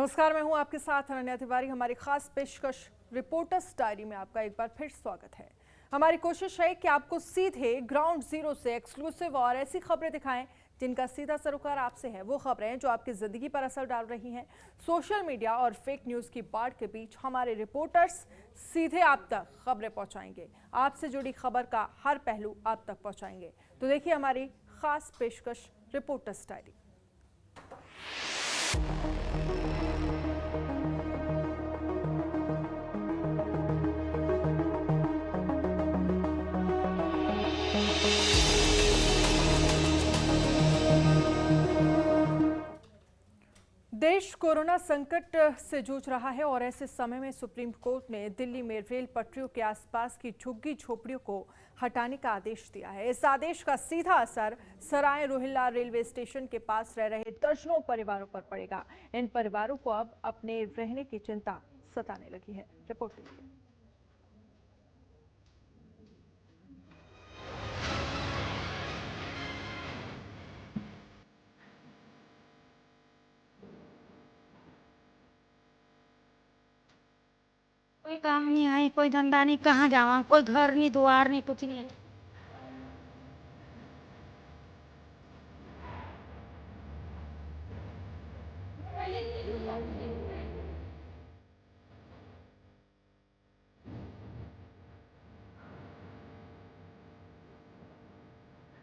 नमस्कार, मैं हूं आपके साथ अनन्या तिवारी। हमारी खास पेशकश रिपोर्टर्स डायरी में आपका एक बार फिर स्वागत है। हमारी कोशिश है कि आपको सीधे ग्राउंड जीरो से एक्सक्लूसिव और ऐसी खबरें दिखाएं जिनका सीधा सरोकार आपसे है। वो खबरें जो आपकी जिंदगी पर असर डाल रही हैं। सोशल मीडिया और फेक न्यूज की बाढ़ के बीच हमारे रिपोर्टर्स सीधे आप तक खबरें पहुंचाएंगे, आपसे जुड़ी खबर का हर पहलू आप तक पहुंचाएंगे। तो देखिए हमारी खास पेशकश रिपोर्टर्स डायरी। देश कोरोना संकट से जूझ रहा है और ऐसे समय में सुप्रीम कोर्ट ने दिल्ली में रेल पटरियों के आसपास की झुग्गी झोपड़ियों को हटाने का आदेश दिया है। इस आदेश का सीधा असर सराय रोहिल्ला रेलवे स्टेशन के पास रह रहे दर्जनों परिवारों पर पड़ेगा। इन परिवारों को अब अपने रहने की चिंता सताने लगी है। रिपोर्ट देखिए। कोई काम नहीं है, कोई धंधा नहीं, कहाँ जावा, कोई घर नहीं, द्वार नहीं, कुछ नहीं।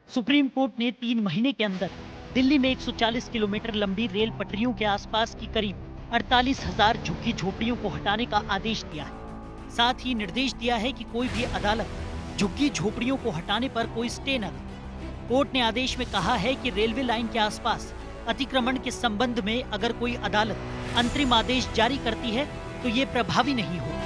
सुप्रीम कोर्ट ने 3 महीने के अंदर दिल्ली में 140 किलोमीटर लंबी रेल पटरियों के आसपास की करीब 48,000 झुग्गी झोपड़ियों को हटाने का आदेश दिया है। साथ ही निर्देश दिया है कि कोई भी अदालत झुग्गी झोपड़ियों को हटाने पर कोई स्टे न दे। कोर्ट ने आदेश में कहा है कि रेलवे लाइन के आसपास अतिक्रमण के संबंध में अगर कोई अदालत अंतरिम आदेश जारी करती है तो ये प्रभावी नहीं होगा।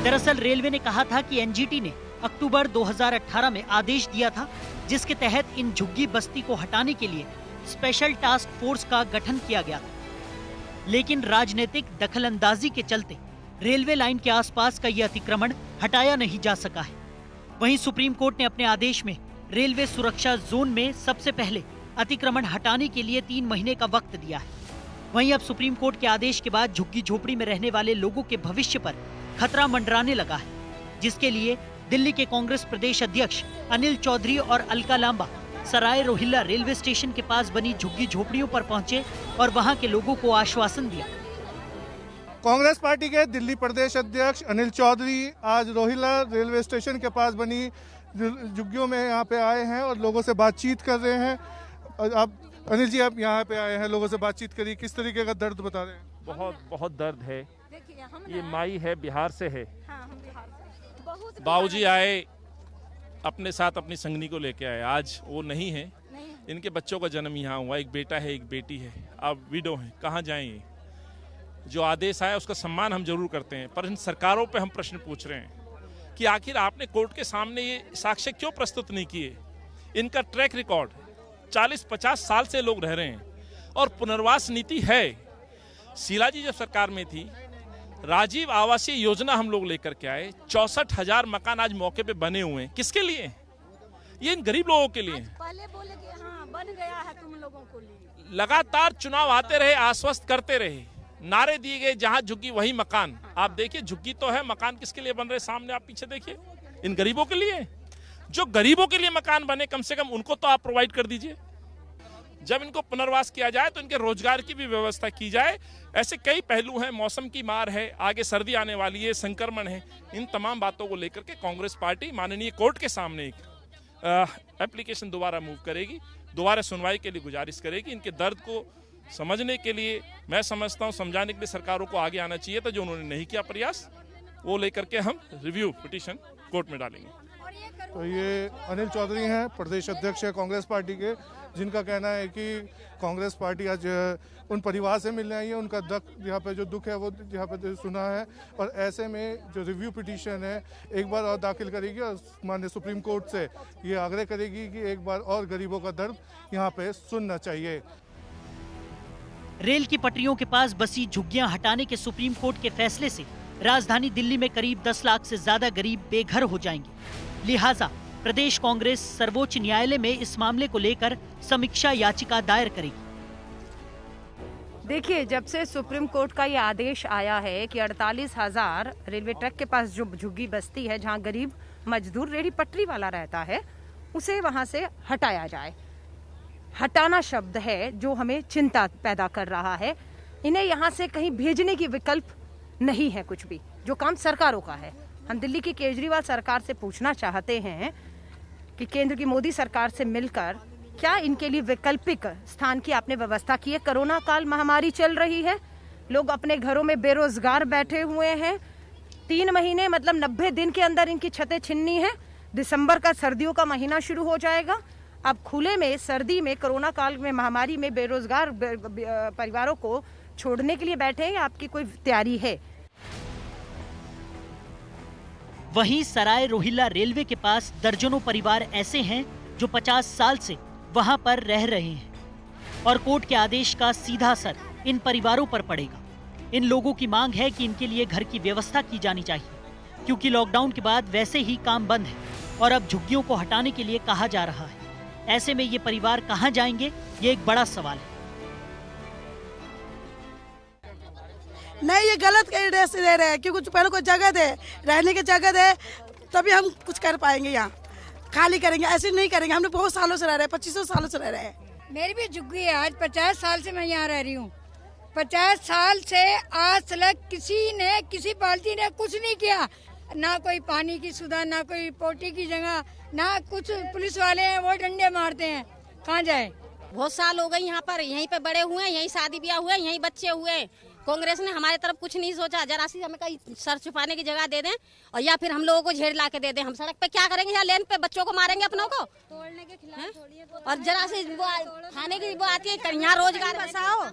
दरअसल रेलवे ने कहा था कि एनजीटी ने अक्टूबर 2018 में आदेश दिया था जिसके तहत इन झुग्गी बस्ती को हटाने के लिए स्पेशल टास्क फोर्स का गठन किया गया था। लेकिन राजनीतिक दखलंदाजी के चलते रेलवे लाइन के आसपास का यह अतिक्रमण हटाया नहीं जा सका है। वहीं सुप्रीम कोर्ट ने अपने आदेश में रेलवे सुरक्षा जोन में सबसे पहले अतिक्रमण हटाने के लिए 3 महीने का वक्त दिया है। वहीं अब सुप्रीम कोर्ट के आदेश के बाद झुग्गी झोपड़ी में रहने वाले लोगों के भविष्य पर खतरा मंडराने लगा है, जिसके लिए दिल्ली के कांग्रेस प्रदेश अध्यक्ष अनिल चौधरी और अलका लांबा सराय रोहिल्ला रेलवे स्टेशन के पास बनी झुग्गी झोपड़ियों पर पहुंचे और वहां के लोगों को आश्वासन दिया। कांग्रेस पार्टी के दिल्ली प्रदेश अध्यक्ष अनिल चौधरी आज रोहिल्ला रेलवे स्टेशन के पास बनी झुग्गियों में यहाँ पे आए हैं और लोगों से बातचीत कर रहे हैं। और आप अनिल जी, आप यहाँ पे आए हैं, लोगों से बातचीत करी, किस तरीके का दर्द बता रहे हैं? बहुत बहुत दर्द है। ये माई है, बिहार से है। बाबूजी आए अपने साथ, अपनी संगनी को लेके आए। आज वो नहीं है, इनके बच्चों का जन्म यहाँ हुआ, एक बेटा है एक बेटी है। अब विडो हैं, कहाँ जाएं ये? जो आदेश आया उसका सम्मान हम जरूर करते हैं, पर इन सरकारों पे हम प्रश्न पूछ रहे हैं कि आखिर आपने कोर्ट के सामने ये साक्ष्य क्यों प्रस्तुत नहीं किए? इनका ट्रैक रिकॉर्ड 40-50 साल से लोग रह रहे हैं और पुनर्वास नीति है। शीला जी जब सरकार में थी, राजीव आवासीय योजना हम लोग लेकर के आए। 64,000 मकान आज मौके पे बने हुए हैं। किसके लिए? ये इन गरीब लोगों के लिए। पहले बोले कि हाँ बन गया है तुम लोगों को लिए। लगातार चुनाव आते रहे, आश्वस्त करते रहे, नारे दिए गए, जहां झुग्गी वही मकान। आप देखिए, झुग्गी तो है, मकान किसके लिए बन रहे? सामने आप पीछे देखिए, इन गरीबों के लिए। जो गरीबों के लिए मकान बने, कम से कम उनको तो आप प्रोवाइड कर दीजिए। जब इनको पुनर्वास किया जाए तो इनके रोजगार की भी व्यवस्था की जाए। ऐसे कई पहलू हैं, मौसम की मार है, आगे सर्दी आने वाली है, संक्रमण है। इन तमाम बातों को लेकर के कांग्रेस पार्टी माननीय कोर्ट के सामने एक एप्लीकेशन दोबारा मूव करेगी, दोबारा सुनवाई के लिए गुजारिश करेगी। इनके दर्द को समझने के लिए, मैं समझता हूँ समझाने के लिए सरकारों को आगे आना चाहिए था, जो उन्होंने नहीं किया प्रयास। वो लेकर के हम रिव्यू पिटीशन कोर्ट में डालेंगे। तो ये अनिल चौधरी हैं, प्रदेश अध्यक्ष है कांग्रेस पार्टी के, जिनका कहना है कि कांग्रेस पार्टी आज उन परिवार से मिलने आई है, उनका यहाँ पे जो दुख है वो यहाँ पे सुना है और ऐसे में जो रिव्यू पिटीशन है एक बार और दाखिल करेगी और माननीय सुप्रीम कोर्ट से ये आग्रह करेगी कि एक बार और गरीबों का दर्द यहाँ पे सुनना चाहिए। रेल की पटरियों के पास बसी झुग्गियां हटाने के सुप्रीम कोर्ट के फैसले से राजधानी दिल्ली में करीब 10 लाख से ज्यादा गरीब बेघर हो जाएंगे। लिहाजा प्रदेश कांग्रेस सर्वोच्च न्यायालय में इस मामले को लेकर समीक्षा याचिका दायर करेगी। देखिए, जब से सुप्रीम कोर्ट का ये आदेश आया है कि 48,000 रेलवे ट्रैक के पास जो झुग्गी बस्ती है, जहाँ गरीब मजदूर रेहड़ी पटरी वाला रहता है, उसे वहाँ से हटाया जाए। हटाना शब्द है जो हमें चिंता पैदा कर रहा है। इन्हें यहाँ से कहीं भेजने की विकल्प नहीं है कुछ भी, जो काम सरकारों का है। हम दिल्ली की केजरीवाल सरकार से पूछना चाहते हैं कि केंद्र की मोदी सरकार से मिलकर क्या इनके लिए वैकल्पिक स्थान की आपने व्यवस्था की है। कोरोना काल महामारी चल रही है, लोग अपने घरों में बेरोजगार बैठे हुए हैं। 3 महीने मतलब 90 दिन के अंदर इनकी छतें छिननी है। दिसंबर का सर्दियों का महीना शुरू हो जाएगा। अब खुले में सर्दी में कोरोना काल में महामारी में बेरोजगार परिवारों को छोड़ने के लिए बैठे हैं, आपकी कोई तैयारी है? वहीं सराय रोहिल्ला रेलवे के पास दर्जनों परिवार ऐसे हैं जो 50 साल से वहां पर रह रहे हैं और कोर्ट के आदेश का सीधा असर इन परिवारों पर पड़ेगा। इन लोगों की मांग है कि इनके लिए घर की व्यवस्था की जानी चाहिए, क्योंकि लॉकडाउन के बाद वैसे ही काम बंद है और अब झुग्गियों को हटाने के लिए कहा जा रहा है। ऐसे में ये परिवार कहां जाएंगे, ये एक बड़ा सवाल है। नहीं, ये गलत एड्रेस दे रहे हैं, क्योंकि पहले कोई जगह दे, रहने की जगह दे, तभी हम कुछ कर पाएंगे। यहाँ खाली करेंगे, ऐसे नहीं करेंगे। हमने बहुत सालों से रह रहे हैं, 25 सालों से रह रहे हैं। मेरी भी झुग्गी है, आज 50 साल से मैं यहाँ रह रही हूँ। 50 साल से आज तक किसी ने, किसी पार्टी ने कुछ नहीं किया। ना कोई पानी की सुविधा, ना कोई पोटी की जगह, ना कुछ। पुलिस वाले हैं वो डंडे मारते हैं, कहाँ जाए। बहुत साल हो गए यहाँ पर, यहीं पे बड़े हुए, यहीं शादी ब्याह हुए, यहीं बच्चे हुए। कांग्रेस ने हमारे तरफ कुछ नहीं सोचा। जरा सी हमें कहीं सर छुपाने की जगह दे दें और या फिर हम लोगों को झेड़ ला के दे दें। हम सड़क पे क्या करेंगे? या लेन पे बच्चों को मारेंगे अपनों को तोड़ने के खिलाफ। और जरा से वो खाने की वो आती है, यहाँ रोजगार बसाओ।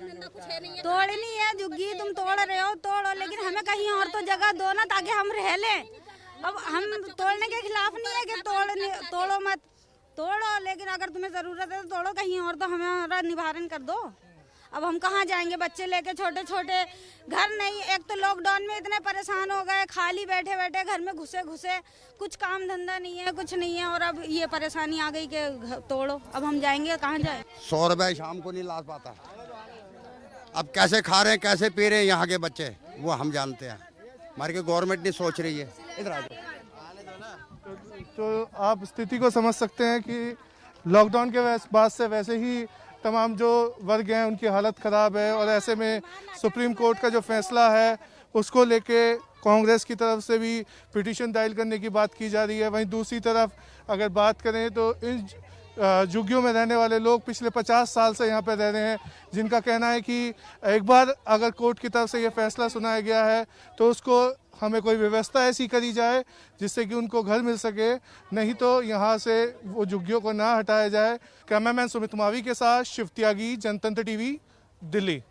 तोड़नी है झुग्गी, तुम तोड़ रहे हो तोड़ो, लेकिन हमें कहीं और तो जगह दो ना, ताकि हम रह लें। अब हम तोड़ने के खिलाफ नहीं है कि तोड़ो मत, तोड़ो, लेकिन अगर तुम्हें जरूरत है तो तोड़ो, कहीं और तो हमारा निवारण कर दो। अब हम कहाँ जाएंगे बच्चे लेके? छोटे छोटे घर नहीं। एक तो लॉकडाउन में इतने परेशान हो गए, खाली बैठे बैठे घर में घुसे कुछ काम धंधा नहीं है, कुछ नहीं है। और अब ये परेशानी आ गई कि तोड़ो। अब हम जाएंगे कहाँ जाए? 100 रुपए शाम को नहीं ला पाता। अब कैसे खा रहे हैं, कैसे पी रहे हैं यहाँ के बच्चे, वो हम जानते हैं। हमारी गवर्नमेंट नहीं सोच रही है। इधर आ जाओ। तो आप स्थिति को समझ सकते हैं कि लॉकडाउन के बाद से वैसे ही तमाम जो वर्ग हैं उनकी हालत ख़राब है, और ऐसे में सुप्रीम कोर्ट का जो फैसला है उसको लेके कांग्रेस की तरफ से भी पिटीशन दायर करने की बात की जा रही है। वहीं दूसरी तरफ अगर बात करें तो इन झुग्गियों में रहने वाले लोग पिछले 50 साल से यहाँ पर रह रहे हैं, जिनका कहना है कि एक बार अगर कोर्ट की तरफ से ये फैसला सुनाया गया है तो उसको हमें कोई व्यवस्था ऐसी करी जाए जिससे कि उनको घर मिल सके, नहीं तो यहाँ से वो झुग्गियों को ना हटाया जाए। कैमरामैन सुमित मावी के साथ शिव त्यागी, जनतंत्र टीवी, दिल्ली।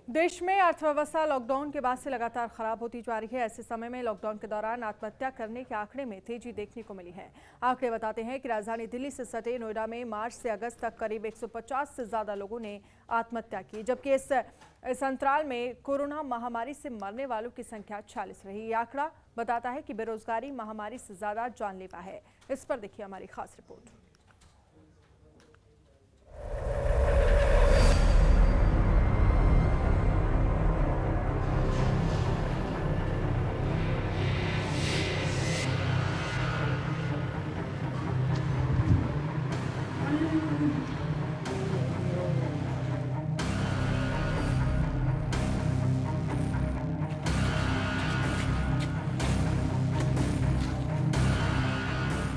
देश में अर्थव्यवस्था लॉकडाउन के बाद से लगातार खराब होती जा रही है। ऐसे समय में लॉकडाउन के दौरान आत्महत्या करने के आंकड़े में तेजी देखने को मिली है। आंकड़े बताते हैं कि राजधानी दिल्ली से सटे नोएडा में मार्च से अगस्त तक करीब 150 से ज्यादा लोगों ने आत्महत्या की, जबकि इस अंतराल में कोरोना महामारी से मरने वालों की संख्या 40 रही। ये आंकड़ा बताता है कि बेरोजगारी महामारी से ज्यादा जानलेवा है। इस पर देखिए हमारी खास रिपोर्ट।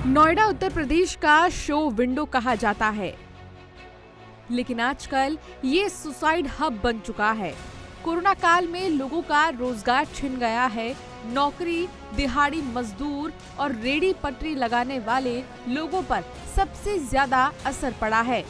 नोएडा उत्तर प्रदेश का शो विंडो कहा जाता है, लेकिन आजकल ये सुसाइड हब बन चुका है। कोरोना काल में लोगों का रोजगार छिन गया है। नौकरी, दिहाड़ी मजदूर और रेडी पटरी लगाने वाले लोगों पर सबसे ज्यादा असर पड़ा है।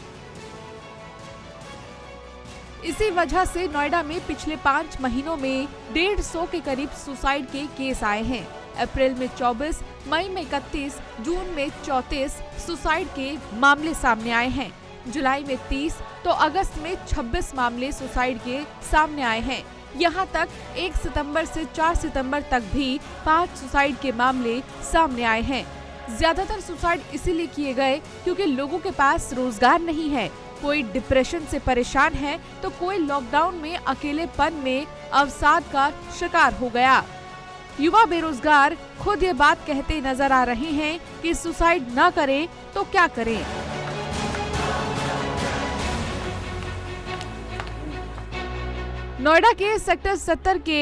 इसी वजह से नोएडा में पिछले 5 महीनों में 150 के करीब सुसाइड के केस आए हैं। अप्रैल में 24, मई में 31, जून में 34 सुसाइड के मामले सामने आए हैं। जुलाई में 30 तो अगस्त में 26 मामले सुसाइड के सामने आए हैं। यहां तक 1 सितंबर से 4 सितंबर तक भी 5 सुसाइड के मामले सामने आए हैं। ज्यादातर सुसाइड इसीलिए किए गए क्योंकि लोगों के पास रोजगार नहीं है। कोई डिप्रेशन से परेशान है तो कोई लॉकडाउन में अकेलेपन में अवसाद का शिकार हो गया। युवा बेरोजगार खुद ये बात कहते नजर आ रहे हैं कि सुसाइड न करें तो क्या करें। नोएडा के सेक्टर 70 के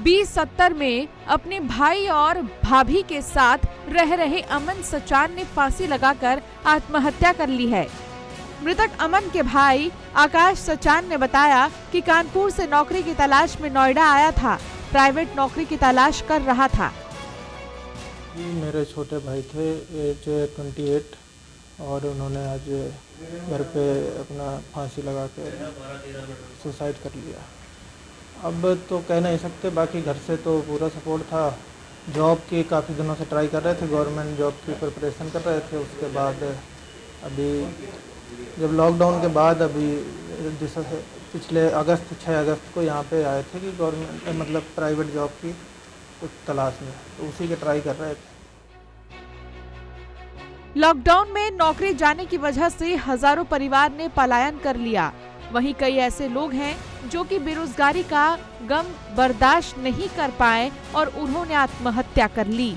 B70 में अपने भाई और भाभी के साथ रह रहे अमन सचान ने फांसी लगाकर आत्महत्या कर ली है। मृतक अमन के भाई आकाश सचान ने बताया कि कानपुर से नौकरी की तलाश में नोएडा आया था, प्राइवेट नौकरी की तलाश कर रहा था। मेरे छोटे भाई थे एज 28 और उन्होंने आज घर पे अपना फांसी लगा के सुसाइड कर लिया। अब तो कह नहीं सकते, बाकी घर से तो पूरा सपोर्ट था। जॉब की काफ़ी दिनों से ट्राई कर रहे थे, गवर्नमेंट जॉब की प्रिपरेशन कर रहे थे। उसके बाद अभी जब लॉकडाउन के बाद अभी पिछले 6 अगस्त को यहाँ पे आए थे कि गवर्नमेंट मतलब प्राइवेट जॉब की कुछ तलाश में, तो उसी के ट्राई कर रहे थे। लॉकडाउन में नौकरी जाने की वजह से हजारों परिवार ने पलायन कर लिया। वहीं कई ऐसे लोग हैं जो कि बेरोजगारी का गम बर्दाश्त नहीं कर पाए और उन्होंने आत्महत्या कर ली।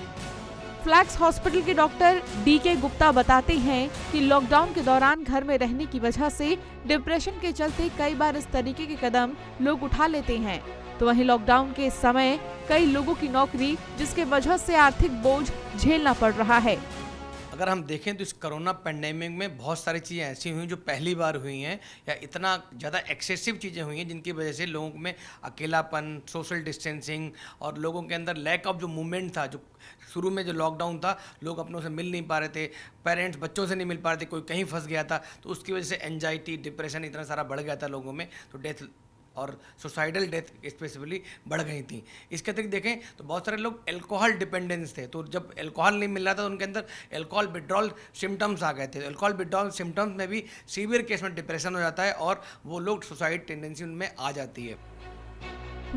फ्लैक्स हॉस्पिटल के डॉक्टर DK गुप्ता बताते हैं कि लॉकडाउन के दौरान घर में रहने की वजह से डिप्रेशन के चलते कई बार इस तरीके के कदम लोग उठा लेते हैं। तो वहीं लॉकडाउन के समय कई लोगों की नौकरी, जिसके वजह से आर्थिक बोझ झेलना पड़ रहा है। अगर हम देखें तो इस कोरोना पेंडेमिक में बहुत सारी चीज़ें ऐसी हुई जो पहली बार हुई हैं, या इतना ज़्यादा एक्सेसिव चीज़ें हुई हैं जिनकी वजह से लोगों में अकेलापन, सोशल डिस्टेंसिंग और लोगों के अंदर लैक ऑफ जो मूवमेंट था। जो शुरू में जो लॉकडाउन था, लोग अपनों से मिल नहीं पा रहे थे, पेरेंट्स बच्चों से नहीं मिल पा रहे थे, कोई कहीं फंस गया था, तो उसकी वजह से एंजाइटी, डिप्रेशन इतना सारा बढ़ गया था लोगों में, तो डेथ और सुसाइडल डेथ स्पेसिफिकली बढ़ गई थी। इसके अतिरिक्त देखें तो बहुत सारे लोग अल्कोहल डिपेंडेंस थे, तो जब अल्कोहल नहीं मिल रहा था तो उनके अंदर अल्कोहल विड्रॉल सिम्टम्स आ गए थे। अल्कोहल विड्रॉल सिम्टम्स में भी सीवियर केस में डिप्रेशन हो जाता है और वो लोग सुसाइड टेंडेंसी उनमें आ जाती है।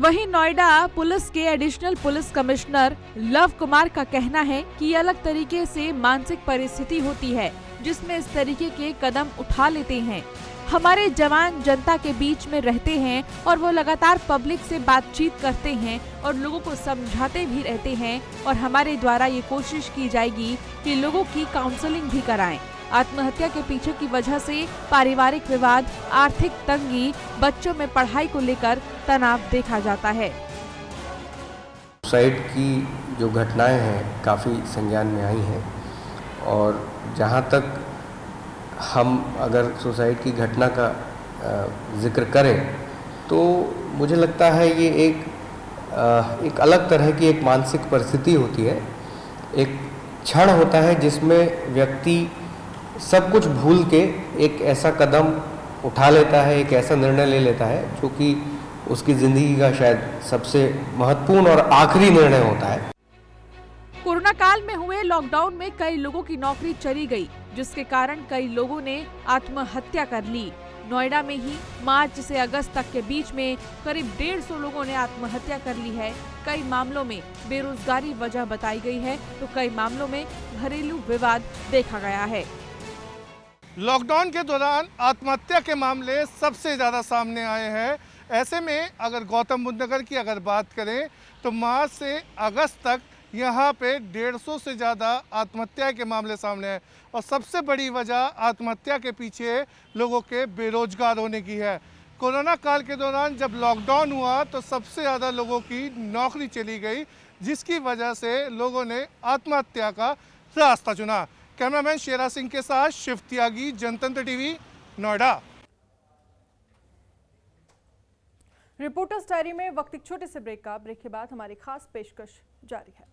वहीं नोएडा पुलिस के additional police commissioner love Kumar का कहना है कि ये अलग तरीके से मानसिक परिस्थिति होती है जिसमें इस तरीके के कदम उठा लेते हैं। हमारे जवान जनता के बीच में रहते हैं और वो लगातार पब्लिक से बातचीत करते हैं और लोगों को समझाते भी रहते हैं, और हमारे द्वारा ये कोशिश की जाएगी कि लोगों की काउंसलिंग भी कराएं। आत्महत्या के पीछे की वजह से पारिवारिक विवाद, आर्थिक तंगी, बच्चों में पढ़ाई को लेकर तनाव देखा जाता है। सुसाइड की जो घटनाएं हैं काफ़ी संज्ञान में आई हैं, और जहां तक हम अगर सुसाइड की घटना का जिक्र करें तो मुझे लगता है ये एक अलग तरह की एक मानसिक परिस्थिति होती है। एक क्षण होता है जिसमें व्यक्ति सब कुछ भूल के एक ऐसा कदम उठा लेता है, एक ऐसा निर्णय ले लेता है जो कि उसकी ज़िंदगी का शायद सबसे महत्वपूर्ण और आखिरी निर्णय होता है। कोरोना काल में हुए लॉकडाउन में कई लोगों की नौकरी चली गई, जिसके कारण कई लोगों ने आत्महत्या कर ली। नोएडा में ही मार्च से अगस्त तक के बीच में करीब 150 लोगों ने आत्महत्या कर ली है। कई मामलों में बेरोजगारी वजह बताई गई है, तो कई मामलों में घरेलू विवाद देखा गया है। लॉकडाउन के दौरान आत्महत्या के मामले सबसे ज़्यादा सामने आए हैं। ऐसे में अगर गौतम बुद्ध नगर की अगर बात करें तो मार्च से अगस्त तक यहाँ पे 150 से ज़्यादा आत्महत्या के मामले सामने हैं, और सबसे बड़ी वजह आत्महत्या के पीछे लोगों के बेरोजगार होने की है। कोरोना काल के दौरान जब लॉकडाउन हुआ तो सबसे ज़्यादा लोगों की नौकरी चली गई, जिसकी वजह से लोगों ने आत्महत्या का रास्ता चुना। कैमरामैन शेरा सिंह के साथ शिव त्यागी, जनतंत्र टीवी, नोएडा। रिपोर्टर्स डायरी में वक्त एक छोटे से ब्रेक का। ब्रेक के बाद हमारी खास पेशकश जारी है।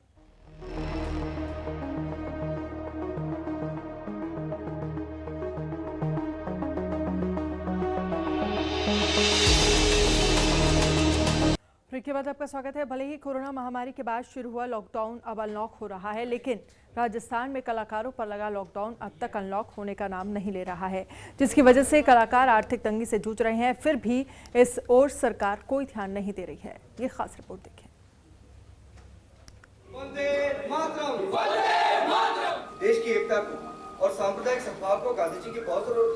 ब्रेक के बाद आपका स्वागत है। भले ही कोरोना महामारी के बाद शुरू हुआ लॉकडाउन अब अनलॉक हो रहा है, लेकिन राजस्थान में कलाकारों पर लगा लॉकडाउन अब तक अनलॉक होने का नाम नहीं ले रहा है, जिसकी वजह से कलाकार आर्थिक तंगी से जूझ रहे हैं। फिर भी इस ओर सरकार कोई ध्यान नहीं दे रही है। ये खास रिपोर्ट देखें। देश की एकता को और सांप्रदायिक सद्भाव को गांधी जी की बहुत जरूरत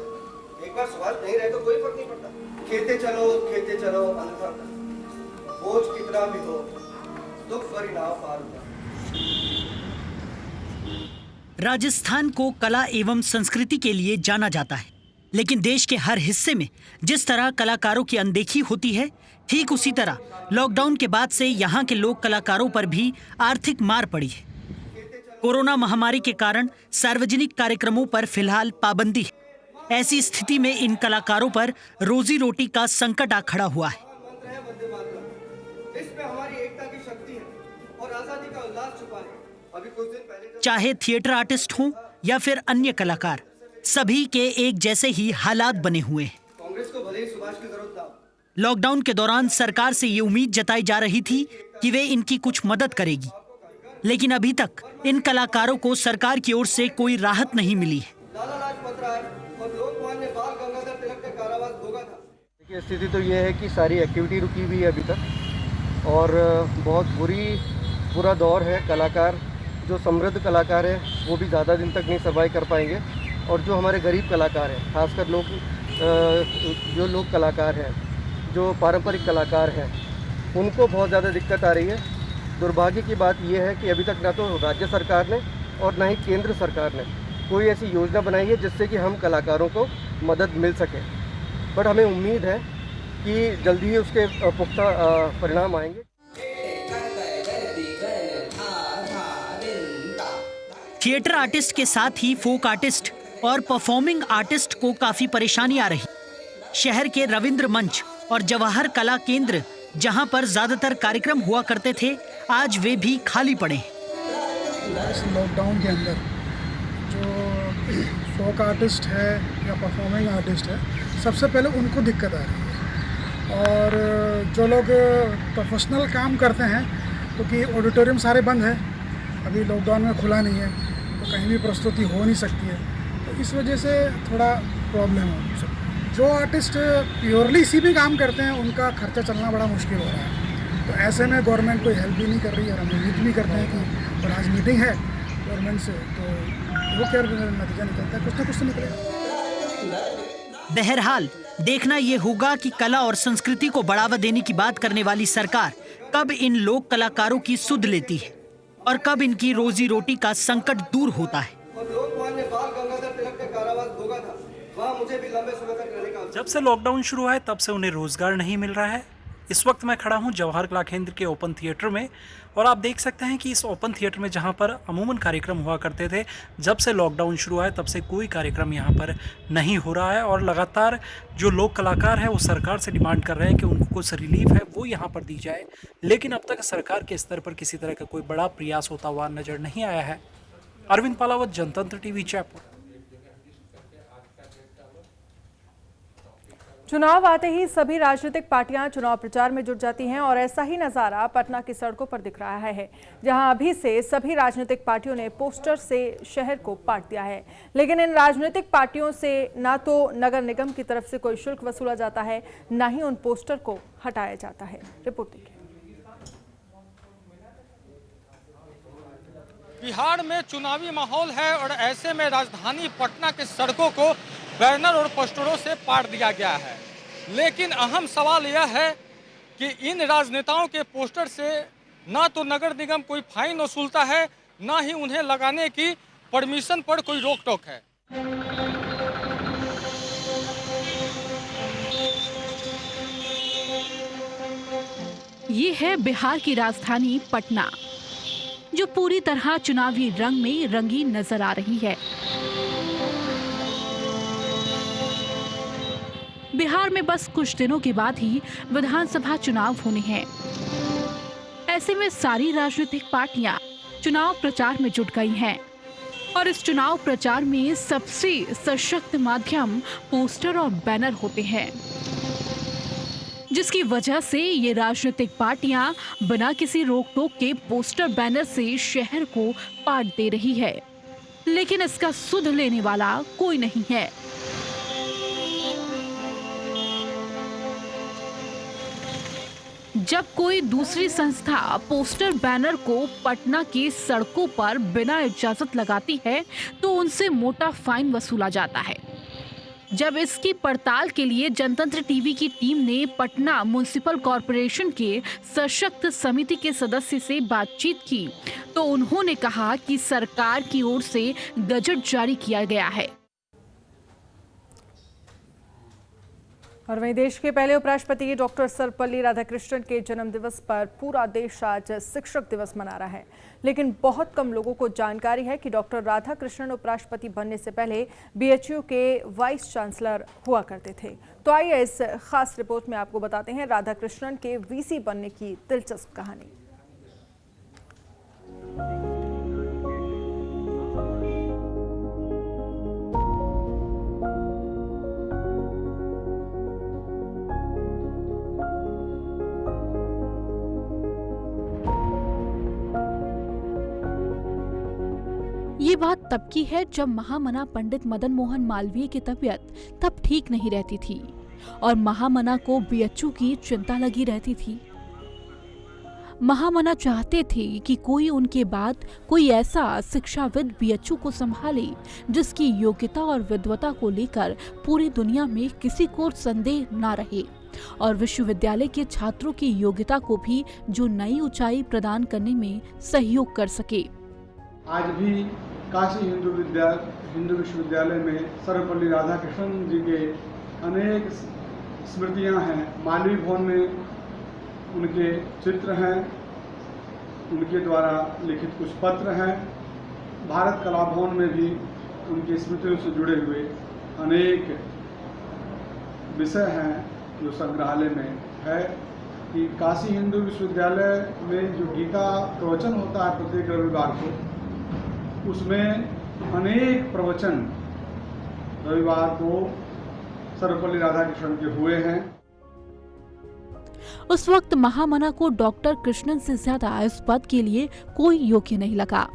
है। एक बार स्वास्थ्य नहीं रहे तो कोई फर्क नहीं पड़ता। खेते चलो अन्यथा बोझ कितना भी हो दुख भरी नाव पार होगा। राजस्थान को कला एवं संस्कृति के लिए जाना जाता है, लेकिन देश के हर हिस्से में जिस तरह कलाकारों की अनदेखी होती है, ठीक उसी तरह लॉकडाउन के बाद से यहाँ के लोक कलाकारों पर भी आर्थिक मार पड़ी है। कोरोना महामारी के कारण सार्वजनिक कार्यक्रमों पर फिलहाल पाबंदी है। ऐसी स्थिति में इन कलाकारों पर रोजी रोटी का संकट आ खड़ा हुआ है। इसमें हमारी एकता की शक्ति है और आजादी का उल्लास छुपा है। अभी कुछ दिन पहले चाहे थिएटर आर्टिस्ट हों या फिर अन्य कलाकार, सभी के एक जैसे ही हालात बने हुए हैं। कांग्रेस को भले ही सुभाष की जरूरत ना हो। लॉकडाउन के दौरान सरकार से ये उम्मीद जताई जा रही थी कि वे इनकी कुछ मदद करेगी, लेकिन अभी तक इन कलाकारों को सरकार की ओर से कोई राहत नहीं मिली है। लाला लाजपत राय और लोकमान्य बाल गंगाधर तिलक का कारावास भोगा था। देखिए, स्थिति तो ये है कि सारी एक्टिविटी रुकी हुई है अभी तक और बहुत बुरा दौर है। कलाकार जो समृद्ध कलाकार है वो भी ज़्यादा दिन तक नहीं सर्वाइव कर पाएंगे और जो हमारे गरीब कलाकार हैं, खासकर जो लोग कलाकार हैं, जो पारंपरिक कलाकार हैं, उनको बहुत ज़्यादा दिक्कत आ रही है। दुर्भाग्य की बात यह है कि अभी तक ना तो राज्य सरकार ने और ना ही केंद्र सरकार ने कोई ऐसी योजना बनाई है जिससे कि हम कलाकारों को मदद मिल सके। बट हमें उम्मीद है कि जल्दी ही उसके पुख्ता परिणाम आएंगे। थिएटर आर्टिस्ट के साथ ही फोक आर्टिस्ट और परफॉर्मिंग आर्टिस्ट को काफी परेशानी आ रही। शहर के रविंद्र मंच और जवाहर कला केंद्र, जहां पर ज्यादातर कार्यक्रम हुआ करते थे, आज वे भी खाली पड़े हैं। इस लॉकडाउन के अंदर जो फोक आर्टिस्ट है या परफॉर्मिंग आर्टिस्ट है, सबसे पहले उनको दिक्कत आ रही है। और जो लोग प्रोफेशनल काम करते हैं, क्योंकि ऑडिटोरियम सारे बंद हैं, अभी लॉकडाउन में खुला नहीं है, तो कहीं भी प्रस्तुति हो नहीं सकती है, तो इस वजह से थोड़ा प्रॉब्लम हो सकती है। जो आर्टिस्ट प्योरली इसी भी काम करते हैं, उनका खर्चा चलना बड़ा मुश्किल हो रहा है। तो ऐसे में गवर्नमेंट कोई हेल्प भी नहीं कर रही है। हम उम्मीद भी करते हैं कि, और आज मीटिंग है गवर्नमेंट से, तो वो क्या नतीजा निकलता है, कुछ ना कुछ तो निकलेगा। बहरहाल देखना ये होगा कि कला और संस्कृति को बढ़ावा देने की बात करने वाली सरकार कब इन लोक कलाकारों की सुध लेती है और कब इनकी रोजी रोटी का संकट दूर होता है। और लोकमान्य बाल गंगाधर तिलक का कारावास भोगा था, वहाँ मुझे भी लंबे समय तक रहने का। जब से लॉकडाउन शुरू हुआ है तब से उन्हें रोजगार नहीं मिल रहा है। इस वक्त मैं खड़ा हूँ जवाहर कला केंद्र के ओपन थिएटर में और आप देख सकते हैं कि इस ओपन थिएटर में जहाँ पर अमूमन कार्यक्रम हुआ करते थे, जब से लॉकडाउन शुरू हुआ है तब से कोई कार्यक्रम यहाँ पर नहीं हो रहा है। और लगातार जो लोक कलाकार हैं वो सरकार से डिमांड कर रहे हैं कि उनको कुछ रिलीफ है वो यहाँ पर दी जाए, लेकिन अब तक सरकार के स्तर पर किसी तरह का कोई बड़ा प्रयास होता हुआ नजर नहीं आया है। अरविंद पालावत, जनतंत्र टीवी, जयपुर। चुनाव आते ही सभी राजनीतिक पार्टियां चुनाव प्रचार में जुट जाती हैं और ऐसा ही नजारा पटना की सड़कों पर दिख रहा है, जहां अभी से सभी राजनीतिक पार्टियों ने पोस्टर से शहर को पाट दिया है। लेकिन इन राजनीतिक पार्टियों से ना तो नगर निगम की तरफ से कोई शुल्क वसूला जाता है, ना ही उन पोस्टर को हटाया जाता है। रिपोर्ट देखिए। बिहार में चुनावी माहौल है और ऐसे में राजधानी पटना के सड़कों को बैनर और पोस्टरों से पाट दिया गया है। लेकिन अहम सवाल यह है कि इन राजनेताओं के पोस्टर से ना तो नगर निगम कोई फाइन वसूलता है, ना ही उन्हें लगाने की परमिशन पर कोई रोक टोक है। ये है बिहार की राजधानी पटना, जो पूरी तरह चुनावी रंग में रंगीन नजर आ रही है। बिहार में बस कुछ दिनों के बाद ही विधानसभा चुनाव होने हैं। ऐसे में सारी राजनीतिक पार्टियां चुनाव प्रचार में जुट गई हैं और इस चुनाव प्रचार में सबसे सशक्त माध्यम पोस्टर और बैनर होते हैं, जिसकी वजह से ये राजनीतिक पार्टियां बिना किसी रोक टोक के पोस्टर बैनर से शहर को पाट दे रही है। लेकिन इसका सुध लेने वाला कोई नहीं है। जब कोई दूसरी संस्था पोस्टर बैनर को पटना की सड़कों पर बिना इजाजत लगाती है तो उनसे मोटा फाइन वसूला जाता है। जब इसकी पड़ताल के लिए जनतंत्र टीवी की टीम ने पटना म्युनिसिपल कॉरपोरेशन के सशक्त समिति के सदस्य से बातचीत की तो उन्होंने कहा कि सरकार की ओर से गजट जारी किया गया है। और वहीं देश के पहले उपराष्ट्रपति डॉक्टर सर्वपल्ली राधाकृष्णन के जन्मदिवस पर पूरा देश आज शिक्षक दिवस मना रहा है, लेकिन बहुत कम लोगों को जानकारी है कि डॉक्टर राधाकृष्णन उपराष्ट्रपति बनने से पहले बीएचयू के वाइस चांसलर हुआ करते थे। तो आइए इस खास रिपोर्ट में आपको बताते हैं राधाकृष्णन के वीसी बनने की दिलचस्प कहानी। ये बात तब की है जब महामना पंडित मदन मोहन मालवीय की तबीयत तब ठीक नहीं रहती थी और महामना को बीएचयू की चिंता लगी रहती थी। महामना चाहते थे कि कोई उनके बाद कोई ऐसा शिक्षाविद बीएचयू को संभाले जिसकी योग्यता और विद्वता को लेकर पूरी दुनिया में किसी को संदेह ना रहे और विश्वविद्यालय के छात्रों की योग्यता को भी जो नई ऊंचाई प्रदान करने में सहयोग कर सके। आज भी काशी हिंदू विश्वविद्यालय में सर्वपल्ली राधाकृष्णन जी के अनेक स्मृतियां हैं। मालवीय भवन में उनके चित्र हैं, उनके द्वारा लिखित कुछ पत्र हैं। भारत कला भवन में भी उनकी स्मृतियों से जुड़े हुए अनेक विषय हैं जो संग्रहालय में है। कि काशी हिंदू विश्वविद्यालय में जो गीता प्रवचन होता है प्रत्येक रविवार को, उसमें अनेक प्रवचन रविवार को सर्वपल्ली राधाकृष्णन के हुए हैं। उस वक्त महामना को डॉक्टर कृष्णन से ज्यादा इस पद के लिए कोई योग्य नहीं लगा।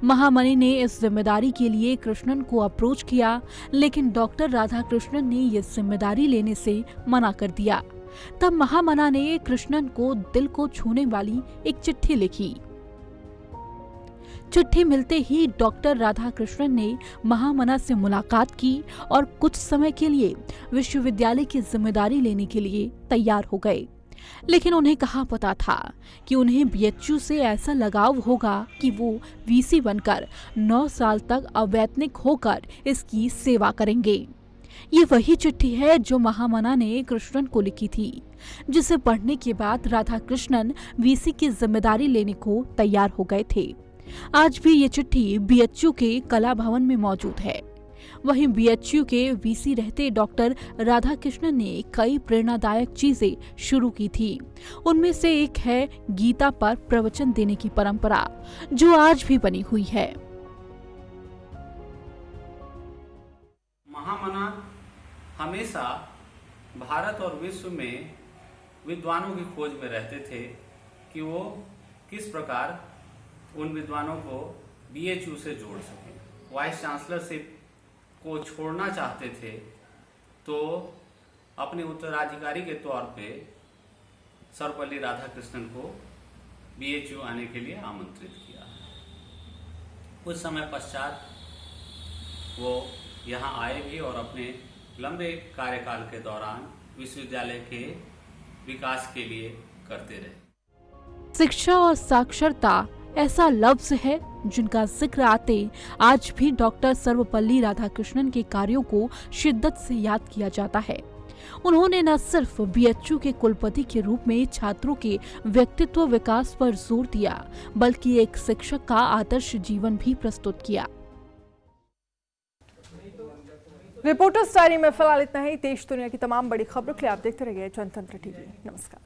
महामनी ने इस जिम्मेदारी के लिए कृष्णन को अप्रोच किया, लेकिन डॉक्टर राधाकृष्णन ने ये जिम्मेदारी लेने से मना कर दिया। तब महामना ने कृष्णन को दिल को छूने वाली एक चिट्ठी लिखी। चिट्ठी मिलते ही डॉक्टर राधाकृष्णन ने महामना से मुलाकात की और कुछ समय के लिए विश्वविद्यालय की जिम्मेदारी लेने के लिए तैयार हो गए। लेकिन उन्हें कहाँ पता था कि उन्हें बीएचयू से ऐसा लगाव होगा कि वो वीसी बनकर 9 साल तक अवैतनिक होकर इसकी सेवा करेंगे। ये वही चिट्ठी है जो महामना ने कृष्णन को लिखी थी, जिसे पढ़ने के बाद राधाकृष्णन वीसी की जिम्मेदारी लेने को तैयार हो गए थे। आज भी ये चिट्ठी बीएचयू के कला भवन में मौजूद है। वहीं बीएचयू के वीसी रहते डॉक्टर राधाकृष्णन ने कई प्रेरणादायक चीजें शुरू की थी। उनमें से एक है गीता पर प्रवचन देने की परंपरा, जो आज भी बनी हुई है। महामना हमेशा भारत और विश्व में विद्वानों की खोज में रहते थे कि वो किस प्रकार उन विद्वानों को बीएचयू से जोड़ सकें। वाइस चांसलरशिप को छोड़ना चाहते थे तो अपने उत्तराधिकारी के तौर पे सर्वपल्ली राधाकृष्णन को बीएचयू आने के लिए आमंत्रित किया। कुछ समय पश्चात वो यहाँ आए भी और अपने लंबे कार्यकाल के दौरान विश्वविद्यालय के विकास के लिए करते रहे। शिक्षा और साक्षरता ऐसा लफ्ज है जिनका जिक्र आते आज भी डॉक्टर सर्वपल्ली राधाकृष्णन के कार्यों को शिद्दत से याद किया जाता है। उन्होंने न सिर्फ बीएचयू के कुलपति के रूप में छात्रों के व्यक्तित्व विकास पर जोर दिया, बल्कि एक शिक्षक का आदर्श जीवन भी प्रस्तुत किया। रिपोर्टर्स डायरी में फिलहाल इतना ही। देश दुनिया की तमाम बड़ी खबरों के लिए आप देखते रहिए जनतंत्र टीवी। नमस्कार।